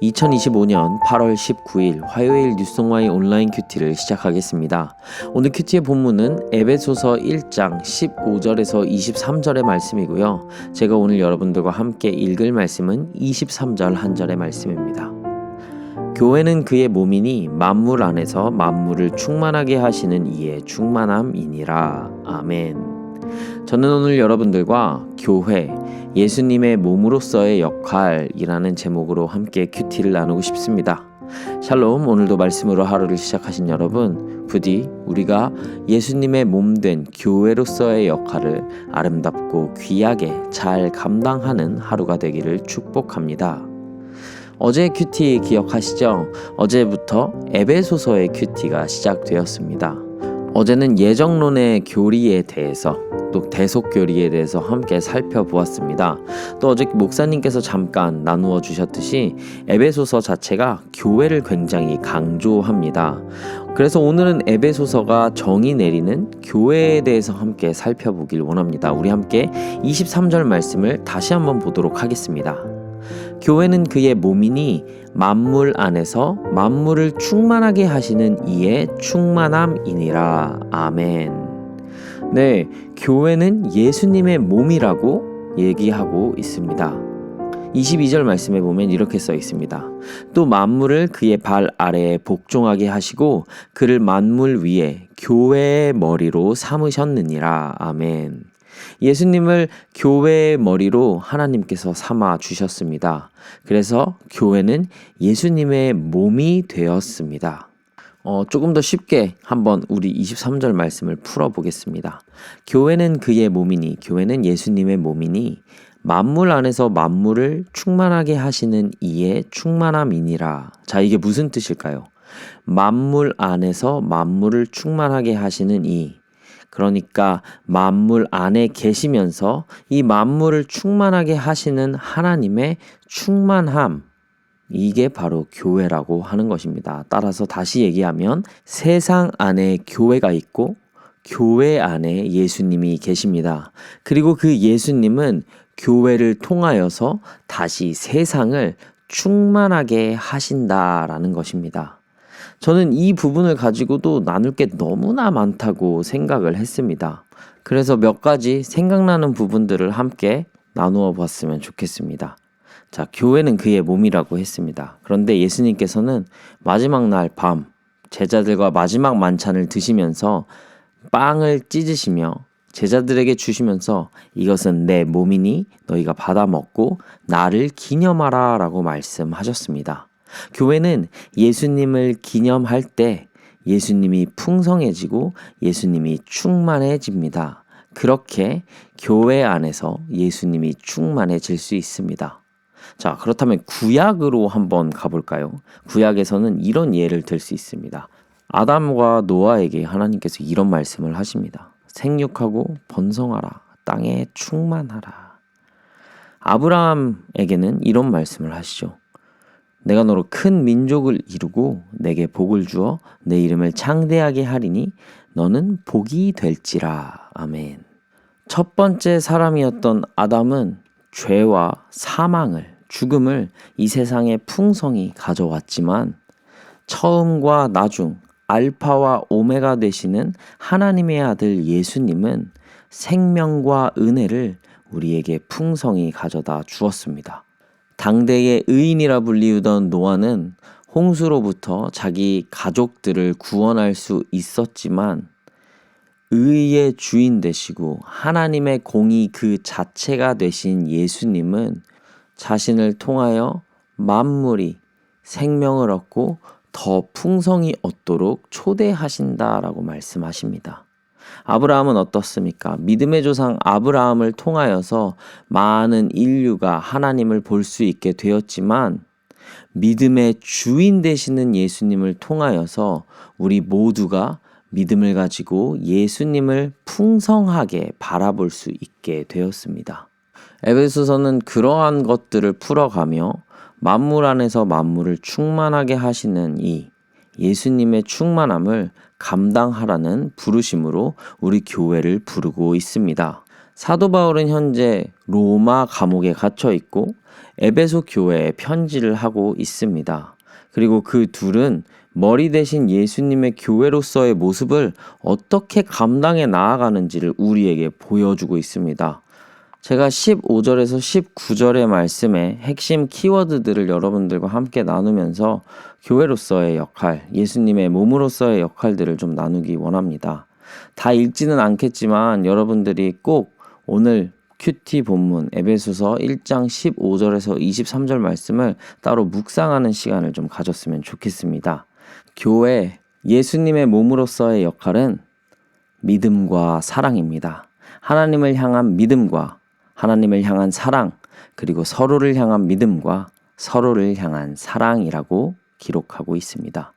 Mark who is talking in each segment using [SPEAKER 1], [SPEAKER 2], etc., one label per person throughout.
[SPEAKER 1] 2025년 8월 19일 화요일 뉴스동화의 온라인 큐티를 시작하겠습니다. 오늘 큐티의 본문은 에베소서 1장 15절에서 23절의 말씀이고요. 제가 오늘 여러분들과 함께 읽을 말씀은 23절 한 절의 말씀입니다. 교회는 그의 몸이니 만물 안에서 만물을 충만하게 하시는 이의 충만함이니라. 아멘. 저는 오늘 여러분들과 교회, 예수님의 몸으로서의 역할이라는 제목으로 함께 큐티를 나누고 싶습니다. 샬롬, 오늘도 말씀으로 하루를 시작하신 여러분, 부디 우리가 예수님의 몸된 교회로서의 역할을 아름답고 귀하게 잘 감당하는 하루가 되기를 축복합니다. 어제 큐티 기억하시죠? 어제부터 에베소서의 큐티가 시작되었습니다. 어제는 예정론의 교리에 대해서 또 대속교리에 대해서 함께 살펴보았습니다. 또 어제 목사님께서 잠깐 나누어 주셨듯이 에베소서 자체가 교회를 굉장히 강조합니다. 그래서 오늘은 에베소서가 정의 내리는 교회에 대해서 함께 살펴보길 원합니다. 우리 함께 23절 말씀을 다시 한번 보도록 하겠습니다. 교회는 그의 몸이니 만물 안에서 만물을 충만하게 하시는 이의 충만함이니라. 아멘. 네, 교회는 예수님의 몸이라고 얘기하고 있습니다. 22절 말씀에 보면 이렇게 써 있습니다. 또 만물을 그의 발 아래에 복종하게 하시고 그를 만물 위에 교회의 머리로 삼으셨느니라. 아멘. 예수님을 교회의 머리로 하나님께서 삼아 주셨습니다. 그래서 교회는 예수님의 몸이 되었습니다. 조금 더 쉽게 한번 우리 23절 말씀을 풀어보겠습니다. 교회는 그의 몸이니, 교회는 예수님의 몸이니 만물 안에서 만물을 충만하게 하시는 이의 충만함이니라. 자, 이게 무슨 뜻일까요? 만물 안에서 만물을 충만하게 하시는 이, 그러니까 만물 안에 계시면서 이 만물을 충만하게 하시는 하나님의 충만함, 이게 바로 교회라고 하는 것입니다. 따라서 다시 얘기하면 세상 안에 교회가 있고 교회 안에 예수님이 계십니다. 그리고 그 예수님은 교회를 통하여서 다시 세상을 충만하게 하신다라는 것입니다. 저는 이 부분을 가지고도 나눌 게 너무나 많다고 생각을 했습니다. 그래서 몇 가지 생각나는 부분들을 함께 나누어 봤으면 좋겠습니다. 자, 교회는 그의 몸이라고 했습니다. 그런데 예수님께서는 마지막 날 밤 제자들과 마지막 만찬을 드시면서 빵을 찢으시며 제자들에게 주시면서 이것은 내 몸이니 너희가 받아 먹고 나를 기념하라 라고 말씀하셨습니다. 교회는 예수님을 기념할 때 예수님이 풍성해지고 예수님이 충만해집니다. 그렇게 교회 안에서 예수님이 충만해질 수 있습니다. 자, 그렇다면 구약으로 한번 가볼까요? 구약에서는 이런 예를 들 수 있습니다. 아담과 노아에게 하나님께서 이런 말씀을 하십니다. 생육하고 번성하라, 땅에 충만하라. 아브라함에게는 이런 말씀을 하시죠. 내가 너로 큰 민족을 이루고 내게 복을 주어 내 이름을 창대하게 하리니 너는 복이 될지라. 아멘. 첫 번째 사람이었던 아담은 죄와 사망을, 죽음을 이 세상에 풍성히 가져왔지만 처음과 나중, 알파와 오메가 되시는 하나님의 아들 예수님은 생명과 은혜를 우리에게 풍성히 가져다 주었습니다. 당대의 의인이라 불리우던 노아는 홍수로부터 자기 가족들을 구원할 수 있었지만 의의 주인 되시고 하나님의 공의 그 자체가 되신 예수님은 자신을 통하여 만물이 생명을 얻고 더 풍성히 얻도록 초대하신다라고 말씀하십니다. 아브라함은 어떻습니까? 믿음의 조상 아브라함을 통하여서 많은 인류가 하나님을 볼 수 있게 되었지만 믿음의 주인 되시는 예수님을 통하여서 우리 모두가 믿음을 가지고 예수님을 풍성하게 바라볼 수 있게 되었습니다. 에베소서는 그러한 것들을 풀어가며 만물 안에서 만물을 충만하게 하시는 이 예수님의 충만함을 감당하라는 부르심으로 우리 교회를 부르고 있습니다. 사도 바울은 현재 로마 감옥에 갇혀 있고 에베소 교회에 편지를 하고 있습니다. 그리고 그 둘은 머리 대신 예수님의 교회로서의 모습을 어떻게 감당해 나아가는지를 우리에게 보여주고 있습니다. 제가 15절에서 19절의 말씀의 핵심 키워드들을 여러분들과 함께 나누면서 교회로서의 역할, 예수님의 몸으로서의 역할들을 좀 나누기 원합니다. 다 읽지는 않겠지만 여러분들이 꼭 오늘 큐티 본문 에베소서 1장 15절에서 23절 말씀을 따로 묵상하는 시간을 좀 가졌으면 좋겠습니다. 교회, 예수님의 몸으로서의 역할은 믿음과 사랑입니다. 하나님을 향한 믿음과 하나님을 향한 사랑, 그리고 서로를 향한 믿음과 서로를 향한 사랑이라고 기록하고 있습니다.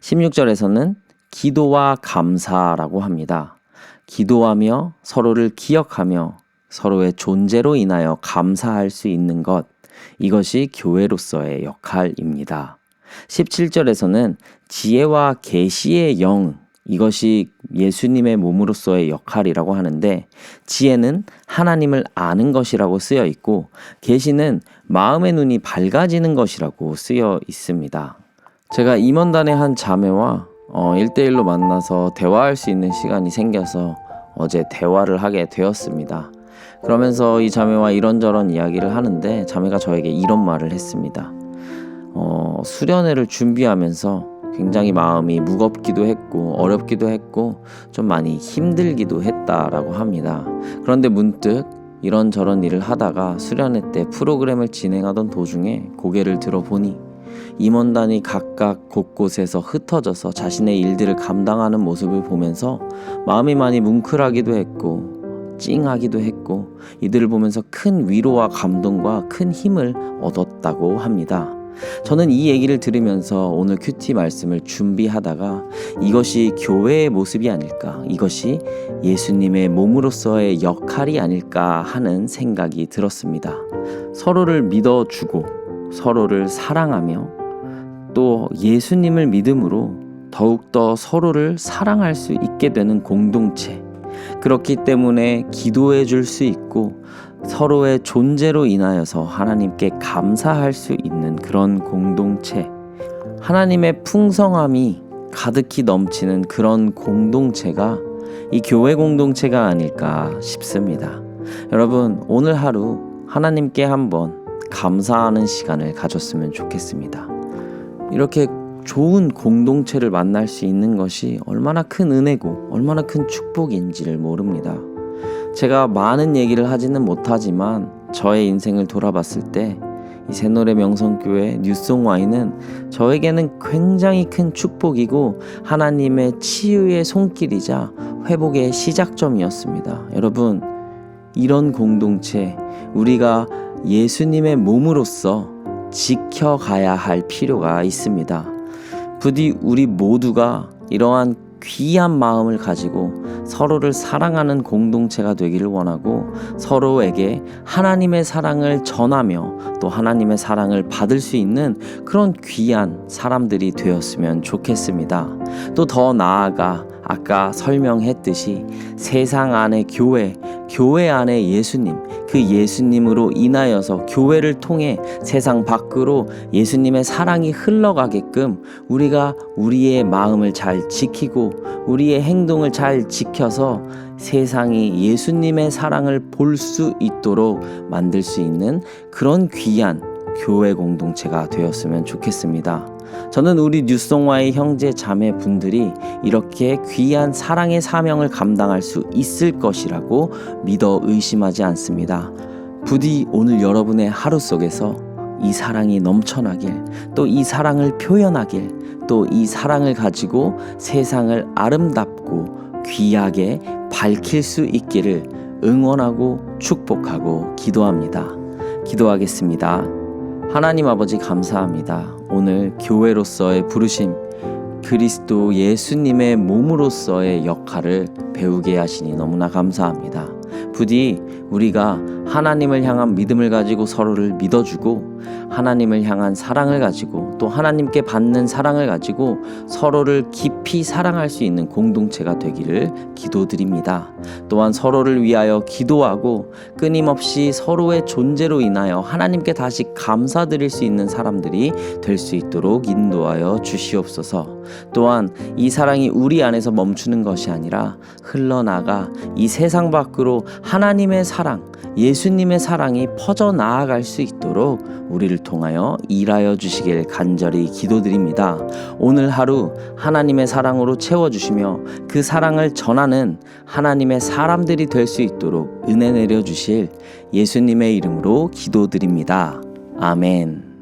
[SPEAKER 1] 16절에서는 기도와 감사라고 합니다. 기도하며 서로를 기억하며 서로의 존재로 인하여 감사할 수 있는 것, 이것이 교회로서의 역할입니다. 17절에서는 지혜와 계시의 영, 이것이 예수님의 몸으로서의 역할이라고 하는데, 지혜는 하나님을 아는 것이라고 쓰여 있고 계시는 마음의 눈이 밝아지는 것이라고 쓰여 있습니다. 제가 임원단의 한 자매와 1대1로 만나서 대화할 수 있는 시간이 생겨서 어제 대화를 하게 되었습니다. 그러면서 이 자매와 이런저런 이야기를 하는데 자매가 저에게 이런 말을 했습니다. 수련회를 준비하면서 굉장히 마음이 무겁기도 했고 어렵기도 했고 좀 많이 힘들기도 했다라고 합니다. 그런데 문득 이런저런 일을 하다가 수련회 때 프로그램을 진행하던 도중에 고개를 들어보니 임원단이 각각 곳곳에서 흩어져서 자신의 일들을 감당하는 모습을 보면서 마음이 많이 뭉클하기도 했고 찡하기도 했고, 이들을 보면서 큰 위로와 감동과 큰 힘을 얻었다고 합니다. 저는 이 얘기를 들으면서 오늘 큐티 말씀을 준비하다가 이것이 교회의 모습이 아닐까, 이것이 예수님의 몸으로서의 역할이 아닐까 하는 생각이 들었습니다. 서로를 믿어주고 서로를 사랑하며 또 예수님을 믿음으로 더욱더 서로를 사랑할 수 있게 되는 공동체, 그렇기 때문에 기도해 줄 수 있고 서로의 존재로 인하여서 하나님께 감사할 수 있는 그런 공동체, 하나님의 풍성함이 가득히 넘치는 그런 공동체가 이 교회 공동체가 아닐까 싶습니다. 여러분, 오늘 하루 하나님께 한번 감사하는 시간을 가졌으면 좋겠습니다. 이렇게 좋은 공동체를 만날 수 있는 것이 얼마나 큰 은혜고 얼마나 큰 축복인지를 모릅니다. 제가 많은 얘기를 하지는 못하지만 저의 인생을 돌아봤을 때 이 새노래 명성교회 뉴송와이는 저에게는 굉장히 큰 축복이고 하나님의 치유의 손길이자 회복의 시작점이었습니다. 여러분, 이런 공동체 우리가 예수님의 몸으로서 지켜가야 할 필요가 있습니다. 부디 우리 모두가 이러한 귀한 마음을 가지고 서로를 사랑하는 공동체가 되기를 원하고 서로에게 하나님의 사랑을 전하며 또 하나님의 사랑을 받을 수 있는 그런 귀한 사람들이 되었으면 좋겠습니다. 또 더 나아가 아까 설명했듯이 세상 안에 교회 안에 예수님, 그 예수님으로 인하여서 교회를 통해 세상 밖으로 예수님의 사랑이 흘러가게끔 우리가 우리의 마음을 잘 지키고 우리의 행동을 잘 지켜서 세상이 예수님의 사랑을 볼 수 있도록 만들 수 있는 그런 귀한 교회 공동체가 되었으면 좋겠습니다. 저는 우리 뉴송와의 형제 자매 분들이 이렇게 귀한 사랑의 사명을 감당할 수 있을 것이라고 믿어 의심하지 않습니다. 부디 오늘 여러분의 하루 속에서 이 사랑이 넘쳐나길, 또 이 사랑을 표현하길, 또 이 사랑을 가지고 세상을 아름답고 귀하게 밝힐 수 있기를 응원하고 축복하고 기도합니다. 기도하겠습니다. 하나님 아버지, 감사합니다. 오늘 교회로서의 부르심, 그리스도 예수님의 몸으로서의 역할을 배우게 하시니 너무나 감사합니다. 부디 우리가 하나님을 향한 믿음을 가지고 서로를 믿어주고 하나님을 향한 사랑을 가지고 또 하나님께 받는 사랑을 가지고 서로를 깊이 사랑할 수 있는 공동체가 되기를 기도드립니다. 또한 서로를 위하여 기도하고 끊임없이 서로의 존재로 인하여 하나님께 다시 감사드릴 수 있는 사람들이 될 수 있도록 인도하여 주시옵소서. 또한 이 사랑이 우리 안에서 멈추는 것이 아니라 흘러나가 이 세상 밖으로 하나님의 사랑, 예수님의 사랑이 퍼져나아갈 수 있도록 우리를 통하여 일하여 주시길 간절히 기도드립니다. 오늘 하루 하나님의 사랑으로 채워주시며 그 사랑을 전하는 하나님의 사람들이 될 수 있도록 은혜 내려주실 예수님의 이름으로 기도드립니다. 아멘.